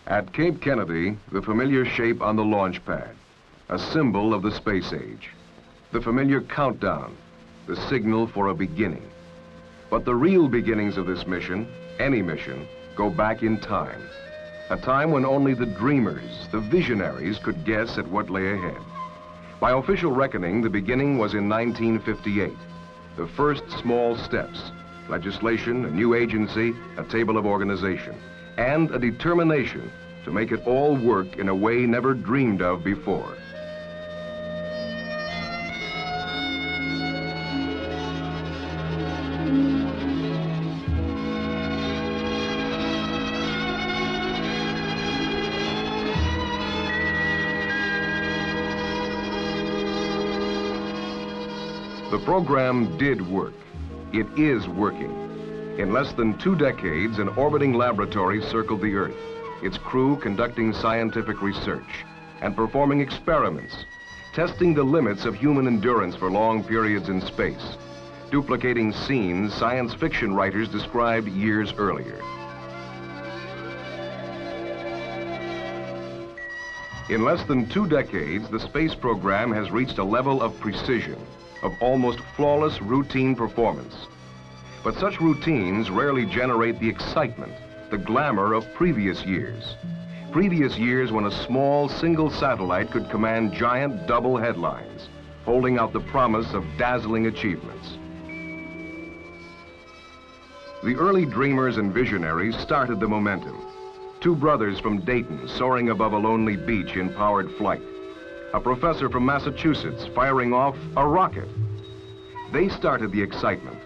At Cape Kennedy, the familiar shape on the launch pad, a symbol of the space age. The familiar countdown, the signal for a beginning. But the real beginnings of this mission, any mission, go back in time. A time when only the dreamers, the visionaries, could guess at what lay ahead. By official reckoning, the beginning was in 1958. The first small steps, legislation, a new agency, a table of organization, and a determination to make it all work in a way never dreamed of before. The program did work. It is working. In less than 2 decades, an orbiting laboratory circled the Earth, its crew conducting scientific research and performing experiments, testing the limits of human endurance for long periods in space, duplicating scenes science fiction writers described years earlier. In less than 2 decades, the space program has reached a level of precision, of almost flawless routine performance. But such routines rarely generate the excitement, the glamour of previous years. Previous years when a small single satellite could command giant double headlines, holding out the promise of dazzling achievements. The early dreamers and visionaries started the momentum. 2 brothers from Dayton soaring above a lonely beach in powered flight. A professor from Massachusetts firing off a rocket. They started the excitement,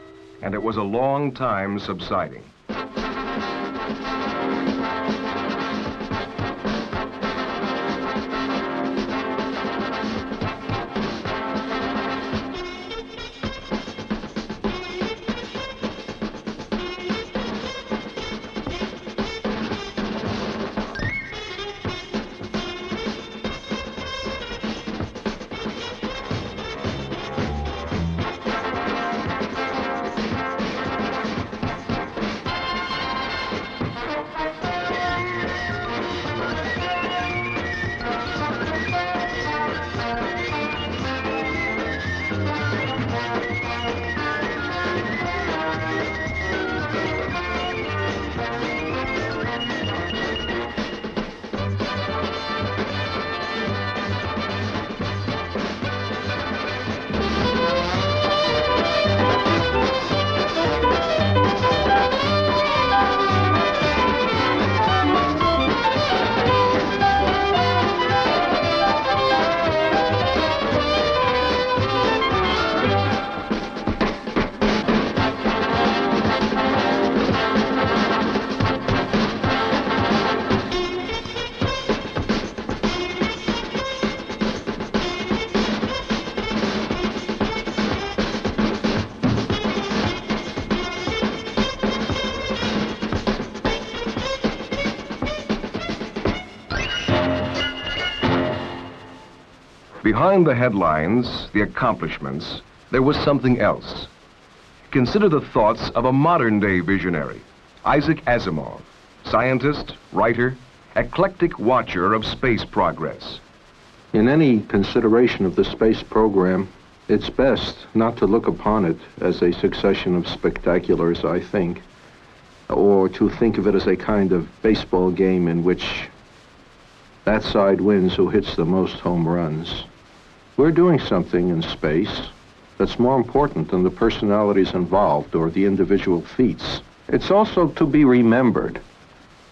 and it was a long time subsiding. Behind the headlines, the accomplishments, there was something else. Consider the thoughts of a modern-day visionary, Isaac Asimov, scientist, writer, eclectic watcher of space progress. In any consideration of the space program, it's best not to look upon it as a succession of spectaculars, I think, or to think of it as a kind of baseball game in which that side wins who hits the most home runs. We're doing something in space that's more important than the personalities involved or the individual feats. It's also to be remembered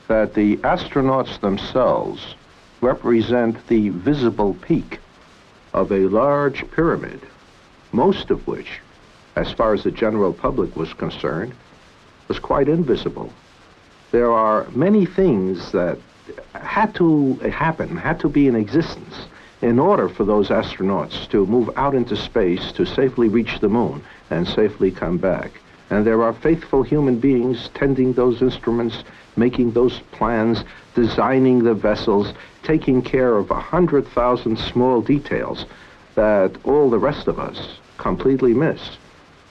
that the astronauts themselves represent the visible peak of a large pyramid, most of which, as far as the general public was concerned, was quite invisible. There are many things that had to happen, had to be in existence in order for those astronauts to move out into space to safely reach the moon and safely come back. And there are faithful human beings tending those instruments, making those plans, designing the vessels, taking care of 100,000 small details that all the rest of us completely miss.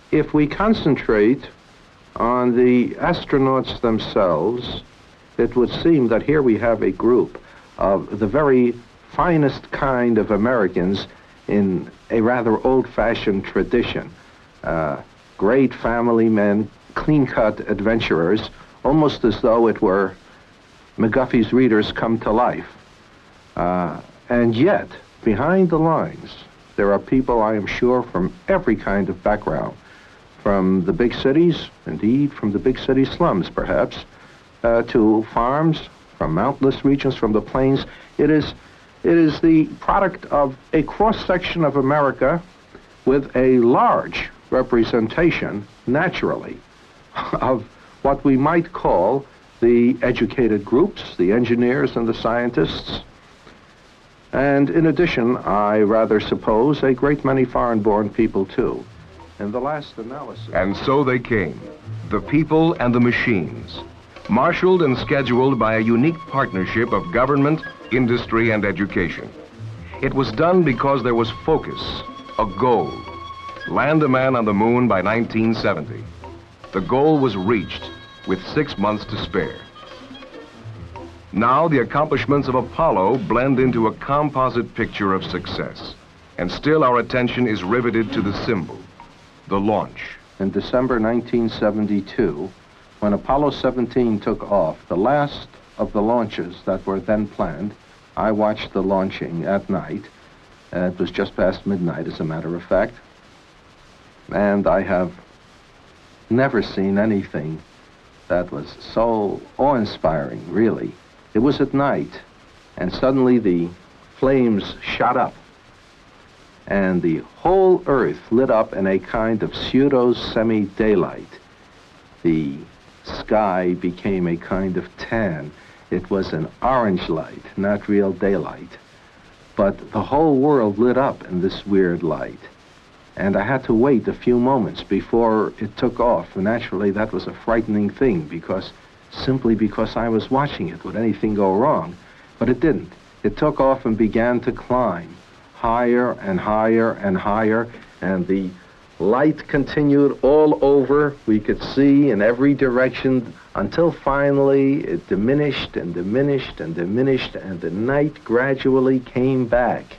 If we concentrate on the astronauts themselves it would seem that here we have a group of the very finest kind of Americans in a rather old-fashioned tradition. Great family men, clean-cut adventurers, almost as though it were McGuffey's Readers come to life. And yet, behind the lines, there are people, I am sure, from every kind of background, from the big cities, indeed from the big city slums, perhaps, to farms, from mountainous regions, from the plains. It is the product of a cross-section of America with a large representation, naturally, of what we might call the educated groups, the engineers and the scientists. And in addition, I rather suppose, a great many foreign-born people, too. In the last analysis... And so they came, the people and the machines, marshaled and scheduled by a unique partnership of government, industry, and education. It was done because there was focus, a goal. Land a man on the moon by 1970. The goal was reached with 6 months to spare. Now the accomplishments of Apollo blend into a composite picture of success. And still our attention is riveted to the symbol, the launch. In December 1972, when Apollo 17 took off, the last of the launches that were then planned, I watched the launching at night. It was just past midnight, as a matter of fact. And I have never seen anything that was so awe-inspiring, really. It was at night, and suddenly the flames shot up, and the whole Earth lit up in a kind of pseudo-semi-daylight. The sky became a kind of tan. It was an orange light, not real daylight. But the whole world lit up in this weird light. And I had to wait a few moments before it took off. And naturally, that was a frightening thing, simply because I was watching it. Would anything go wrong? But it didn't. It took off and began to climb higher and higher and higher, and the light continued all over. We could see in every direction until finally it diminished and diminished and diminished, and the night gradually came back,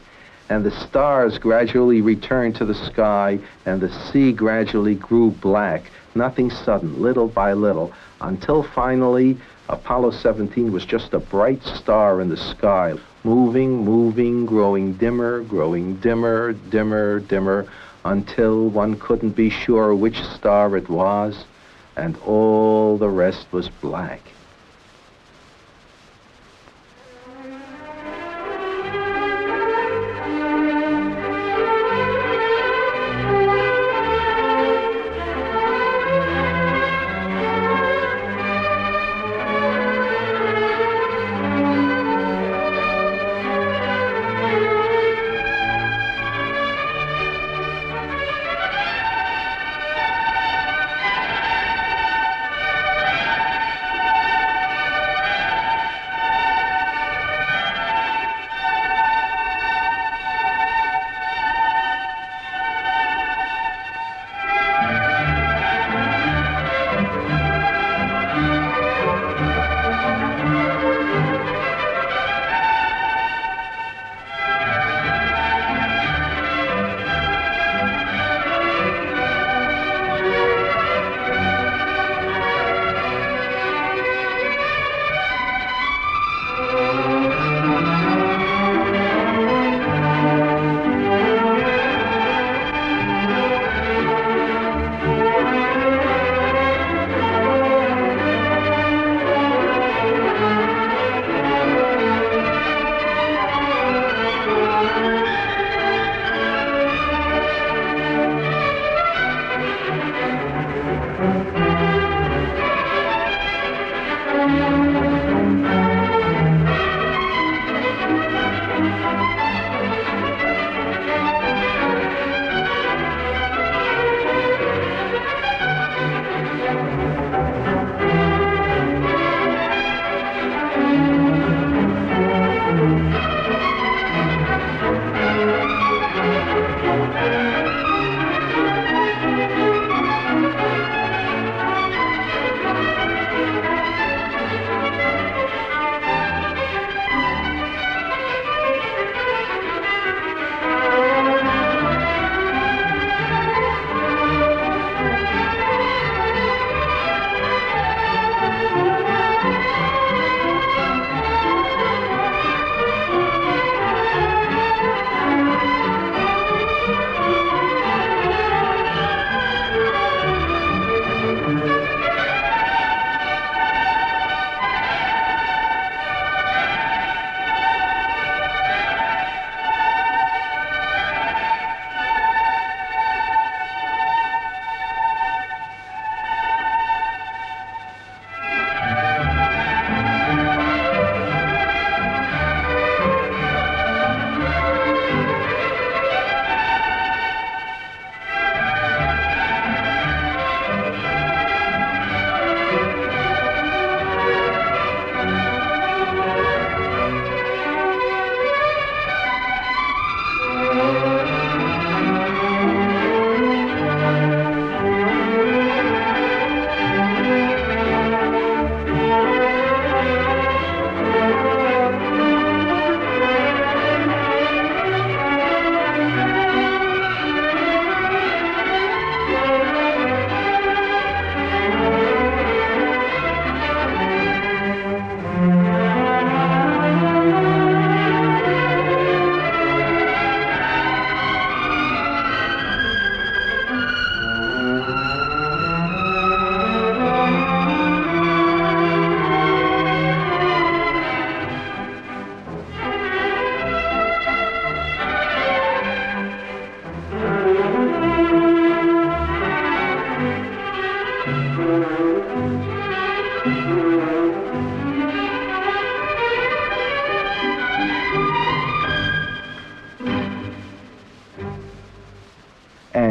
and the stars gradually returned to the sky, and the sea gradually grew black. Nothing sudden, little by little, until finally Apollo 17 was just a bright star in the sky, moving, moving, growing dimmer, dimmer, dimmer, until one couldn't be sure which star it was, and all the rest was black.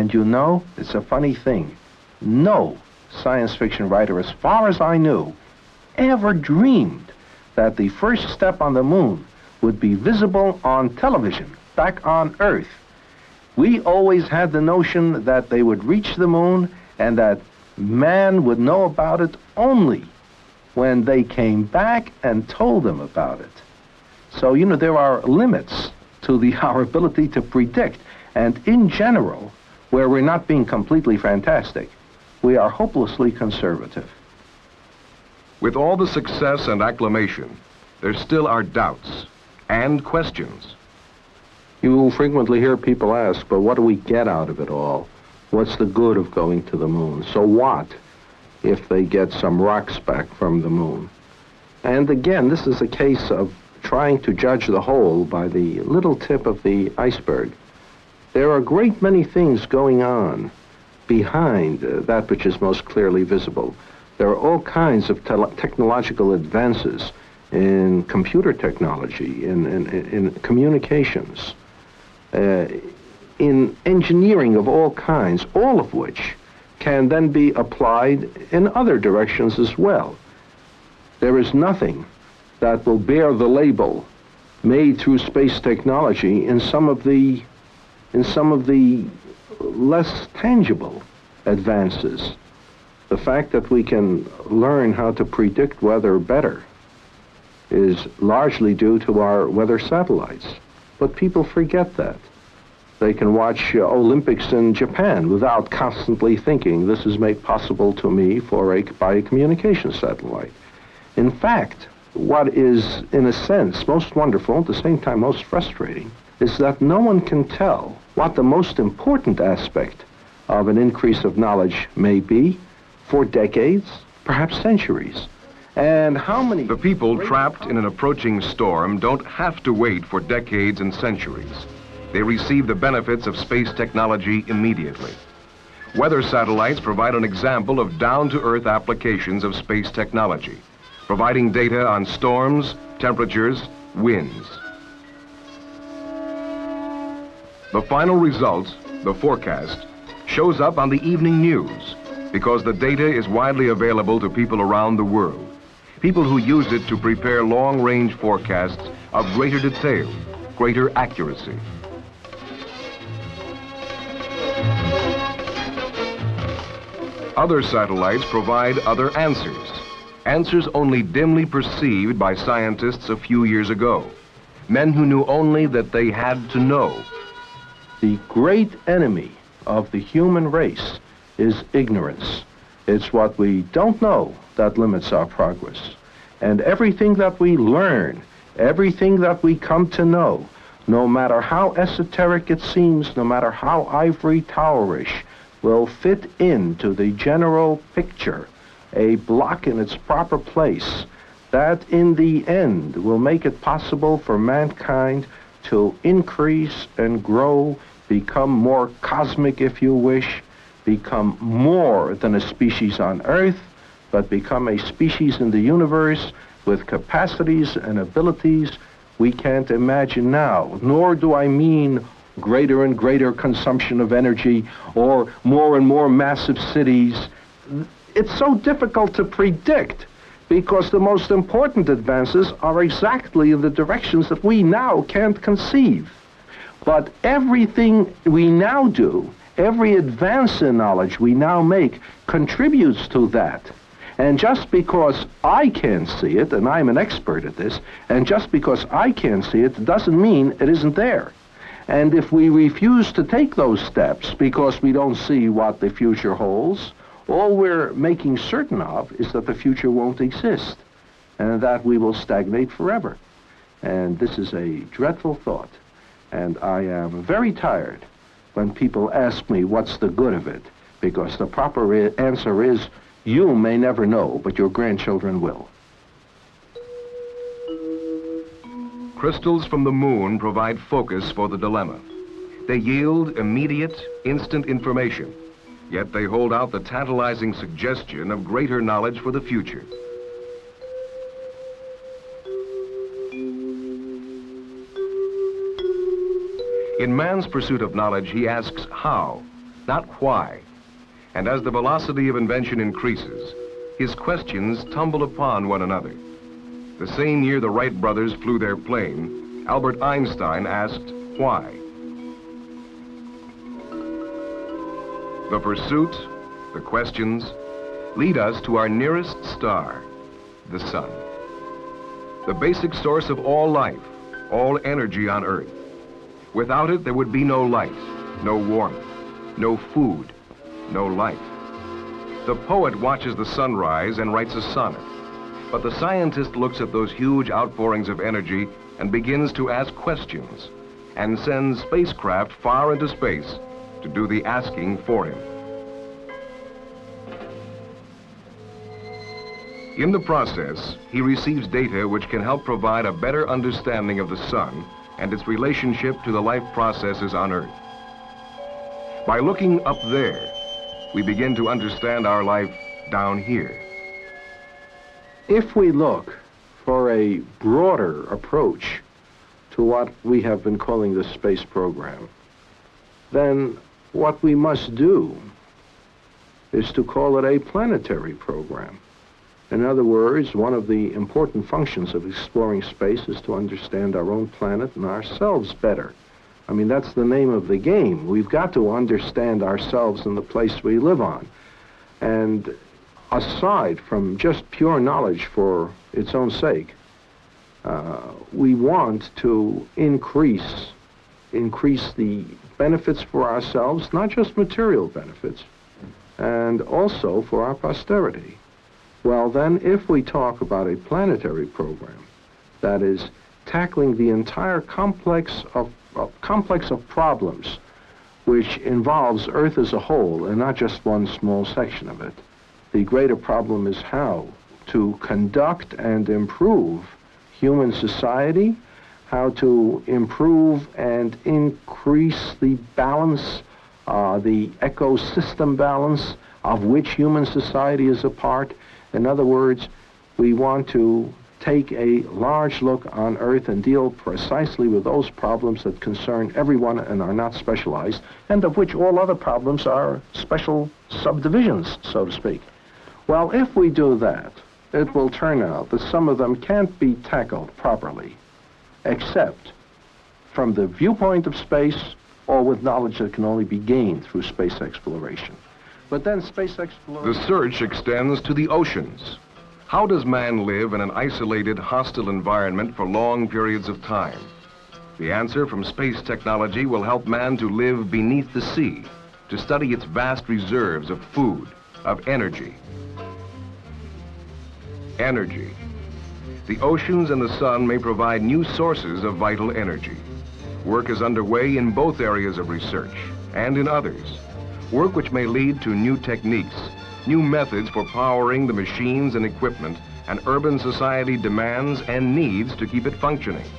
And you know, it's a funny thing. No science fiction writer, as far as I knew, ever dreamed that the first step on the moon would be visible on television back on Earth. We always had the notion that they would reach the moon and that man would know about it only when they came back and told them about it. So, you know, there are limits to our ability to predict. And in general, where we're not being completely fantastic, we are hopelessly conservative. With all the success and acclamation, there still are doubts and questions. You will frequently hear people ask, but what do we get out of it all? What's the good of going to the moon? So what if they get some rocks back from the moon? And again, this is a case of trying to judge the whole by the little tip of the iceberg. There are a great many things going on behind that which is most clearly visible. There are all kinds of technological advances in computer technology, in communications, in engineering of all kinds, all of which can then be applied in other directions as well. There is nothing that will bear the label made through space technology in some of the less tangible advances. The fact that we can learn how to predict weather better is largely due to our weather satellites. But people forget that. They can watch Olympics in Japan without constantly thinking, this is made possible to me by a communication satellite. In fact, what is, in a sense, most wonderful, at the same time most frustrating, is that no one can tell what the most important aspect of an increase of knowledge may be for decades, perhaps centuries. And how many... The people trapped in an approaching storm don't have to wait for decades and centuries. They receive the benefits of space technology immediately. Weather satellites provide an example of down-to-earth applications of space technology, providing data on storms, temperatures, winds. The final result, the forecast, shows up on the evening news because the data is widely available to people around the world, people who use it to prepare long-range forecasts of greater detail, greater accuracy. Other satellites provide other answers, answers only dimly perceived by scientists a few years ago, men who knew only that they had to know. The great enemy of the human race is ignorance. It's what we don't know that limits our progress. And everything that we learn, everything that we come to know, no matter how esoteric it seems, no matter how ivory towerish, will fit into the general picture, a block in its proper place, that in the end will make it possible for mankind to increase and grow, become more cosmic, if you wish, become more than a species on Earth, but become a species in the universe with capacities and abilities we can't imagine now. Nor do I mean greater and greater consumption of energy or more massive cities. It's so difficult to predict because the most important advances are exactly in the directions that we now can't conceive. But everything we now do, every advance in knowledge we now make contributes to that. And just because I can't see it, and I'm an expert at this, and just because I can't see it doesn't mean it isn't there. And if we refuse to take those steps because we don't see what the future holds, all we're making certain of is that the future won't exist and that we will stagnate forever. And this is a dreadful thought. And I am very tired when people ask me what's the good of it, because the proper answer is, you may never know, but your grandchildren will. Crystals from the moon provide focus for the dilemma. They yield immediate, instant information, yet they hold out the tantalizing suggestion of greater knowledge for the future. In man's pursuit of knowledge, he asks how, not why. And as the velocity of invention increases, his questions tumble upon one another. The same year the Wright brothers flew their plane, Albert Einstein asked why. The pursuit, the questions, lead us to our nearest star, the sun. The basic source of all life, all energy on Earth. Without it, there would be no light, no warmth, no food, no life. The poet watches the sunrise and writes a sonnet, but the scientist looks at those huge outpourings of energy and begins to ask questions, and sends spacecraft far into space to do the asking for him. In the process, he receives data which can help provide a better understanding of the sun and its relationship to the life processes on Earth. By looking up there, we begin to understand our life down here. If we look for a broader approach to what we have been calling the space program, then what we must do is to call it a planetary program. In other words, one of the important functions of exploring space is to understand our own planet and ourselves better. I mean, that's the name of the game. We've got to understand ourselves and the place we live on. And aside from just pure knowledge for its own sake, we want to increase the benefits for ourselves, not just material benefits, and also for our posterity. Well, then, if we talk about a planetary program, that is, tackling the entire complex of problems which involves Earth as a whole and not just one small section of it, the greater problem is how to conduct and improve human society, how to improve and increase the balance, the ecosystem balance of which human society is a part. In other words, we want to take a large look on Earth and deal precisely with those problems that concern everyone and are not specialized, and of which all other problems are special subdivisions, so to speak. Well, if we do that, it will turn out that some of them can't be tackled properly, except from the viewpoint of space or with knowledge that can only be gained through space exploration. But then space exploration... The search extends to the oceans. How does man live in an isolated, hostile environment for long periods of time? The answer from space technology will help man to live beneath the sea, to study its vast reserves of food, of energy. Energy. The oceans and the sun may provide new sources of vital energy. Work is underway in both areas of research and in others. Work which may lead to new techniques, new methods for powering the machines and equipment an urban society demands and needs to keep it functioning,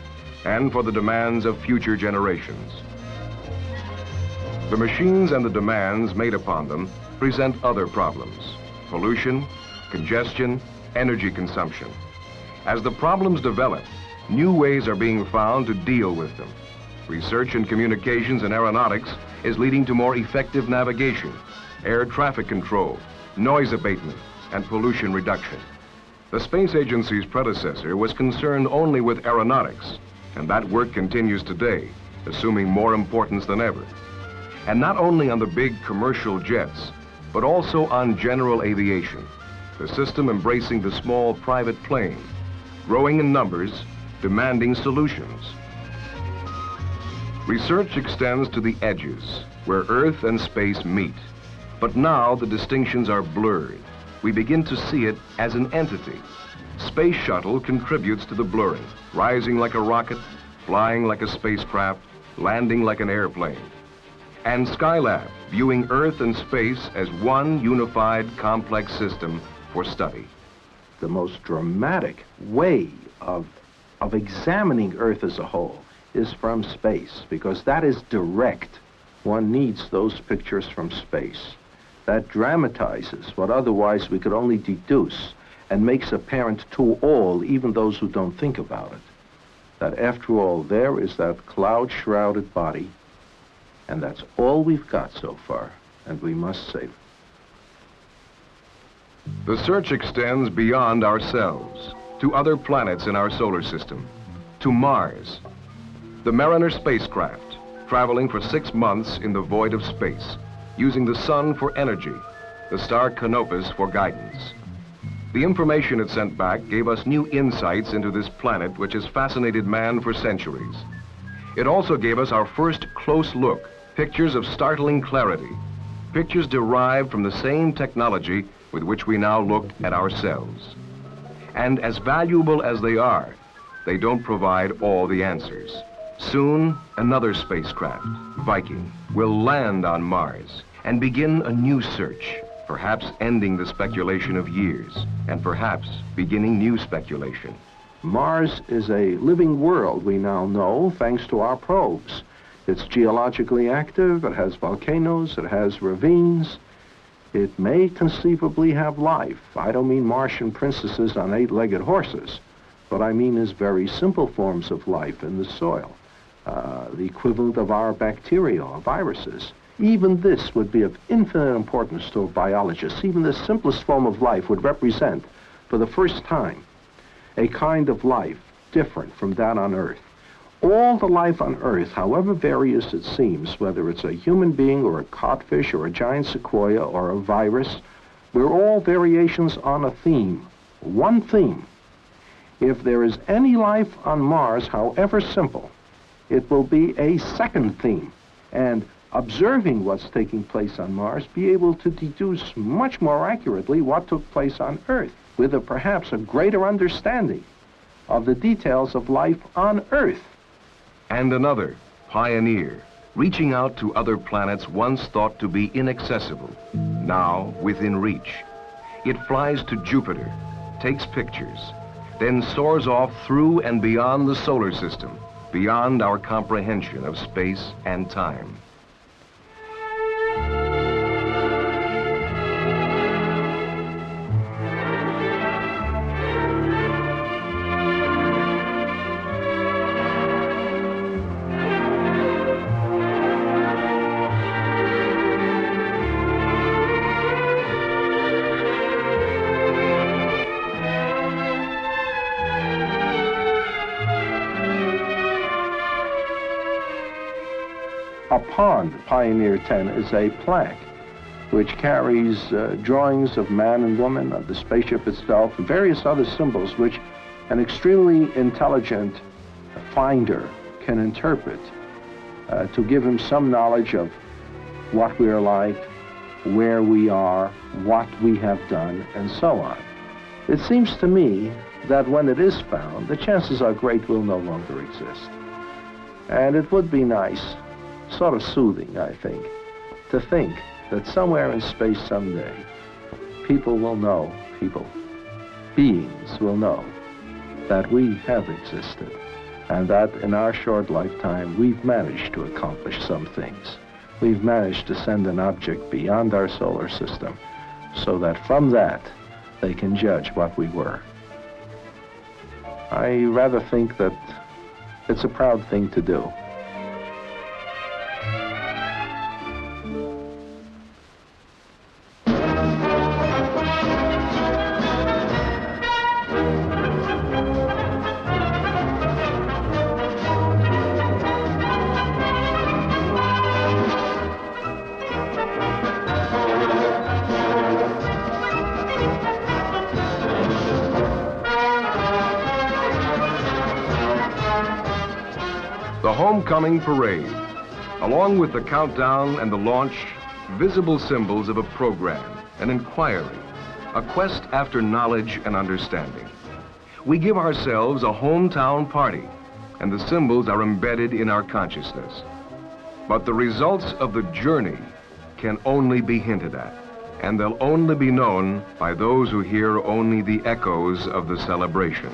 and for the demands of future generations. The machines and the demands made upon them present other problems: pollution, congestion, energy consumption. As the problems develop, new ways are being found to deal with them. Research in communications and aeronautics is leading to more effective navigation, air traffic control, noise abatement, and pollution reduction. The space agency's predecessor was concerned only with aeronautics, and that work continues today, assuming more importance than ever. And not only on the big commercial jets, but also on general aviation, the system embracing the small private plane, growing in numbers, demanding solutions. Research extends to the edges, where Earth and space meet. But now the distinctions are blurred. We begin to see it as an entity. Space Shuttle contributes to the blurring, rising like a rocket, flying like a spacecraft, landing like an airplane. And Skylab, viewing Earth and space as one unified, complex system for study. The most dramatic way of examining Earth as a whole is from space, because that is direct. One needs those pictures from space. That dramatizes what otherwise we could only deduce and makes apparent to all, even those who don't think about it, that after all, there is that cloud-shrouded body, and that's all we've got so far, and we must save it. The search extends beyond ourselves, to other planets in our solar system, to Mars. The Mariner spacecraft, traveling for 6 months in the void of space, using the sun for energy, the star Canopus for guidance. The information it sent back gave us new insights into this planet which has fascinated man for centuries. It also gave us our first close look, pictures of startling clarity, pictures derived from the same technology with which we now look at ourselves. And as valuable as they are, they don't provide all the answers. Soon, another spacecraft, Viking, will land on Mars and begin a new search, perhaps ending the speculation of years, and perhaps beginning new speculation. Mars is a living world, we now know, thanks to our probes. It's geologically active, it has volcanoes, it has ravines. It may conceivably have life. I don't mean Martian princesses on 8-legged horses. What I mean is very simple forms of life in the soil. The equivalent of our bacteria or viruses. Even this would be of infinite importance to biologists. Even the simplest form of life would represent, for the first time, a kind of life different from that on Earth. All the life on Earth, however various it seems, whether it's a human being or a codfish or a giant sequoia or a virus, we're all variations on a theme, one theme. If there is any life on Mars, however simple, it will be a second theme. And observing what's taking place on Mars, be able to deduce much more accurately what took place on Earth, with perhaps a greater understanding of the details of life on Earth. And another, Pioneer, reaching out to other planets once thought to be inaccessible, now within reach. It flies to Jupiter, takes pictures, then soars off through and beyond the solar system, beyond our comprehension of space and time. Upon Pioneer 10 is a plaque which carries drawings of man and woman, of the spaceship itself, and various other symbols which an extremely intelligent finder can interpret to give him some knowledge of what we are like, where we are, what we have done, and so on. It seems to me that when it is found, the chances are great will no longer exist. And it would be nice, sort of soothing, I think, to think that somewhere in space someday, people will know, beings will know that we have existed, and that in our short lifetime, we've managed to accomplish some things. We've managed to send an object beyond our solar system, so that from that, they can judge what we were. I rather think that it's a proud thing to do. The homecoming parade, along with the countdown and the launch, visible symbols of a program, an inquiry, a quest after knowledge and understanding. We give ourselves a hometown party, and the symbols are embedded in our consciousness. But the results of the journey can only be hinted at, and they'll only be known by those who hear only the echoes of the celebration.